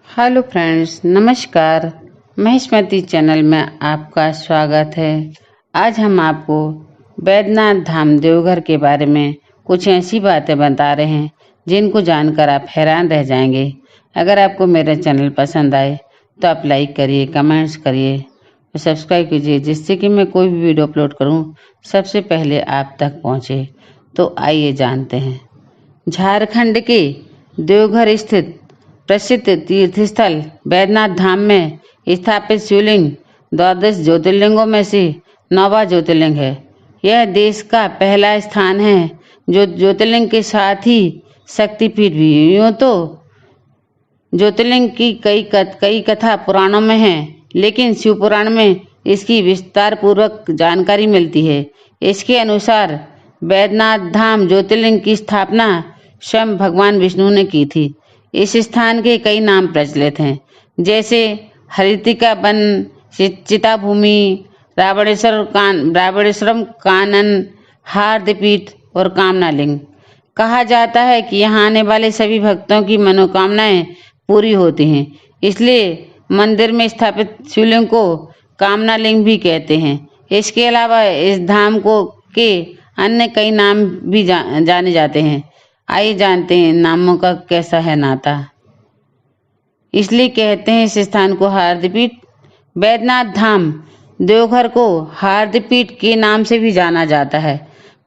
Hello friends, नमस्कार। Mahishmati channel में आपका स्वागत है। आज हम आपको बैद्यनाथ धाम देवघर के बारे में कुछ ऐसी बातें बता रहे हैं जिनको जानकर आप हैरान रह जाएंगे। अगर आपको मेरा चैनल पसंद आए तो आप लाइक करिए, कमेंट्स करिए और सब्सक्राइब कीजिए, जिससे कि मैं कोई भी वीडियो अपलोड करूं सबसे पहले आप तक पहुंचे। तो आइए जानते हैं। झारखंड के देवघर स्थित प्रसिद्ध तीर्थस्थल बैद्यनाथ धाम में स्थापित शिवलिंग द्वादश ज्योतिर्लिंगों में से 9वां ज्योतिर्लिंग है। यह देश का पहला स्थान है जो ज्योतिर्लिंग के साथ ही शक्तिपीठ भी। यूँ तो ज्योतिर्लिंग की कई कथा पुराणों में है, लेकिन शिव पुराण में इसकी विस्तार पूर्वक जानकारी मिलती है। इसके अनुसार बैद्यनाथ धाम ज्योतिर्लिंग की स्थापना स्वयं भगवान विष्णु ने की थी। इस स्थान के कई नाम प्रचलित हैं, जैसे हरितिका वन, चिता भूमि, रावणेश्वरम कानन, हार्दपीठ और कामनालिंग। कहा जाता है कि यहाँ आने वाले सभी भक्तों की मनोकामनाएं पूरी होती हैं, इसलिए मंदिर में स्थापित शिवलिंग को कामनालिंग भी कहते हैं। इसके अलावा इस धाम को के अन्य कई नाम भी जाने जाते हैं। आइए जानते हैं नामों का कैसा है नाता। इसलिए कहते हैं इस स्थान को हार्दपीठ। बैद्यनाथ धाम देवघर को हार्दपीठ के नाम से भी जाना जाता है।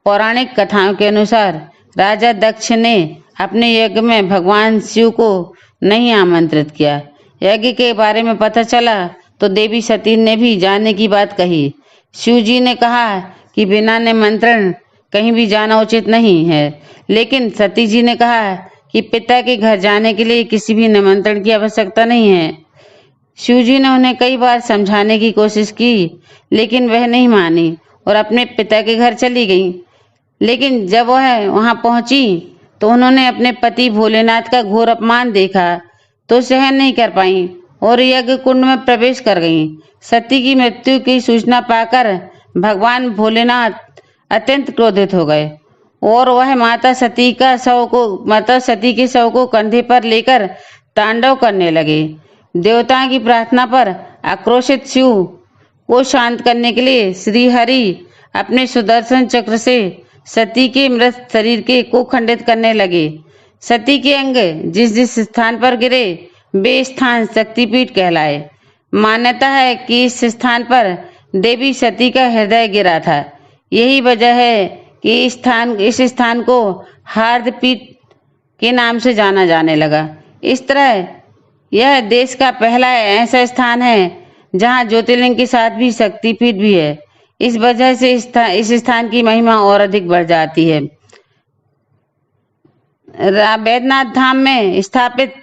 पौराणिक कथाओं के अनुसार राजा दक्ष ने अपने यज्ञ में भगवान शिव को नहीं आमंत्रित किया। यज्ञ के बारे में पता चला तो देवी सती ने भी जाने की बात कही। शिव जी ने कहा कि बिना निमंत्रण कहीं भी जाना उचित नहीं है, लेकिन सती जी ने कहा कि पिता के घर जाने के लिए किसी भी निमंत्रण की आवश्यकता नहीं है। शिव जी ने उन्हें कई बार समझाने की कोशिश की, लेकिन वह नहीं मानी और अपने पिता के घर चली गई। लेकिन जब वह वहां पहुंची तो उन्होंने अपने पति भोलेनाथ का घोर अपमान देखा तो सहन नहीं कर पाई और यज्ञ कुंड में प्रवेश कर गईं। सती की मृत्यु की सूचना पाकर भगवान भोलेनाथ अत्यंत क्रोधित हो गए और वह माता सती के शव को कंधे पर लेकर तांडव करने लगे। देवताओं की प्रार्थना पर आक्रोशित शिव को शांत करने के लिए श्री हरि अपने सुदर्शन चक्र से सती के मृत शरीर को खंडित करने लगे। सती के अंग जिस जिस स्थान पर गिरे वे स्थान शक्तिपीठ कहलाए। मान्यता है कि इस स्थान पर देवी सती का हृदय गिरा था। यही वजह है कि इस स्थान को हार्दपीठ के नाम से जाना जाने लगा। इस तरह यह देश का पहला ऐसा स्थान है जहां ज्योतिर्लिंग के साथ भी शक्तिपीठ भी है। इस वजह से इस स्थान की महिमा और अधिक बढ़ जाती है। बैद्यनाथ धाम में स्थापित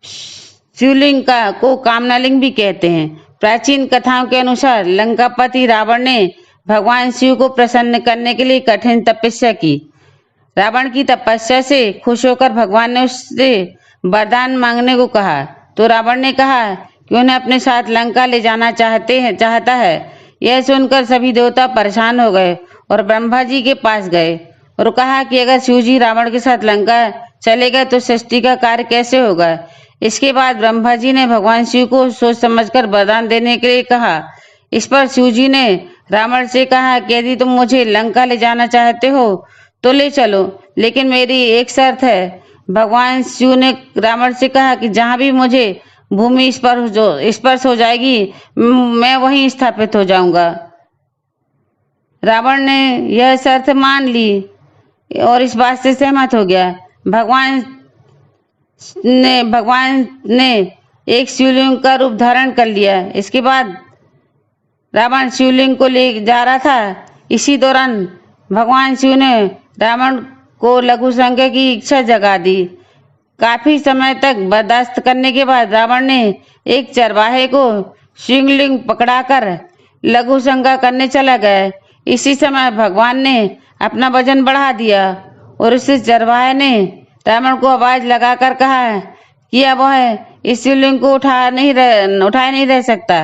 शिवलिंग को कामनालिंग भी कहते हैं। प्राचीन कथाओं के अनुसार लंकापति रावण ने भगवान शिव को प्रसन्न करने के लिए कठिन तपस्या की। रावण की तपस्या से खुश होकर भगवान ने उससे वरदान मांगने को कहा, तो रावण ने कहा कि उन्हें अपने साथ लंका ले जाना चाहता है। यह सुनकर सभी देवता परेशान हो गए और ब्रह्मा जी के पास गए और कहा कि अगर शिव जी रावण के साथ लंका चले गए तो सृष्टि का कार्य कैसे होगा। इसके बाद ब्रह्मा जी ने भगवान शिव को सोच समझकर वरदान देने के लिए कहा। इस पर शिव जी ने रावण से कहा कि यदि तुम मुझे लंका ले जाना चाहते हो तो ले चलो, लेकिन मेरी एक शर्त है। भगवान शिव ने रावण से कहा कि जहां भी मुझे भूमि स्पर्श हो जाएगी मैं वहीं स्थापित हो जाऊंगा। रावण ने यह शर्त मान ली और इस बात से सहमत हो गया। भगवान ने एक शिवलिंग का रूप धारण कर लिया। इसके बाद रावण शिवलिंग को ले जा रहा था। इसी दौरान भगवान शिव ने रावण को लघु संज्ञा की इच्छा जगा दी। काफी समय तक बर्दाश्त करने के बाद रावण ने एक चरवाहे को शिवलिंग पकड़ाकर लघु संज्ञा करने चला गया। इसी समय भगवान ने अपना वजन बढ़ा दिया और उस चरवाहे ने रावण को आवाज लगाकर कहा कि अब वह इस शिवलिंग को उठाए नहीं रह सकता।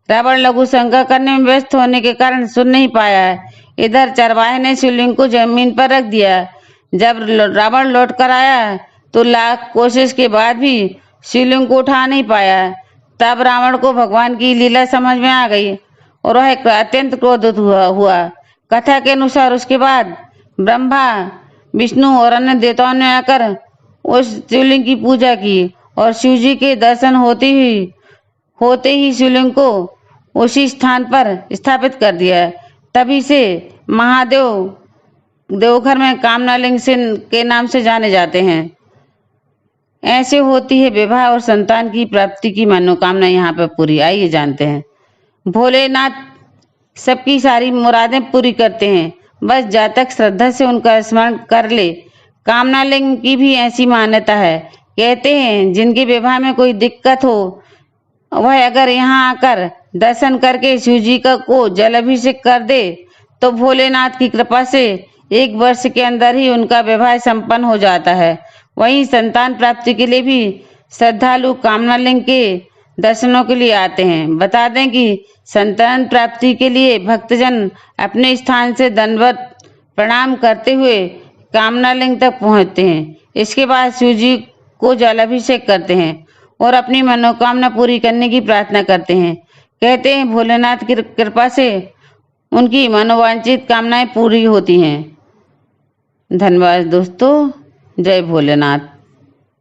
रावण लघु संज्ञा करने में व्यस्त होने के कारण सुन नहीं पाया। इधर चरवाहे ने शिवलिंग को जमीन पर रख दिया। जब रावण लौट कर आया तो लाख कोशिश के बाद भी शिवलिंग को उठा नहीं पाया। तब रावण को भगवान की लीला समझ में आ गई और वह अत्यंत क्रोधित हुआ। कथा के अनुसार उसके बाद ब्रह्मा, विष्णु और अन्य देवताओं ने आकर उस शिवलिंग की पूजा की और शिव जी के दर्शन होते ही शिवलिंग को उसी स्थान पर स्थापित कर दिया। तभी से महादेव देवघर में कामनालिंग के नाम से जाने जाते हैं। ऐसे होती है विवाह और संतान की प्राप्ति की मनोकामना यहाँ पर पूरी। आइए जानते हैं। भोलेनाथ सबकी सारी मुरादें पूरी करते हैं, बस जातक श्रद्धा से उनका स्मरण कर ले। कामनालिंग की भी ऐसी मान्यता है। कहते हैं जिनके विवाह में कोई दिक्कत हो वह अगर यहाँ आकर दर्शन करके शिव जी को जलाभिषेक कर दे तो भोलेनाथ की कृपा से 1 वर्ष के अंदर ही उनका विवाह संपन्न हो जाता है। वहीं संतान प्राप्ति के लिए भी श्रद्धालु कामनालिंग के दर्शनों के लिए आते हैं। बता दें कि संतान प्राप्ति के लिए भक्तजन अपने स्थान से दंडवत प्रणाम करते हुए कामनालिंग तक पहुंचते हैं। इसके बाद शिव जी को जलाभिषेक करते हैं और अपनी मनोकामना पूरी करने की प्रार्थना करते हैं। कहते हैं भोलेनाथ की कृपा से उनकी मनोवांछित कामनाएं पूरी होती हैं। धन्यवाद दोस्तों। जय भोलेनाथ।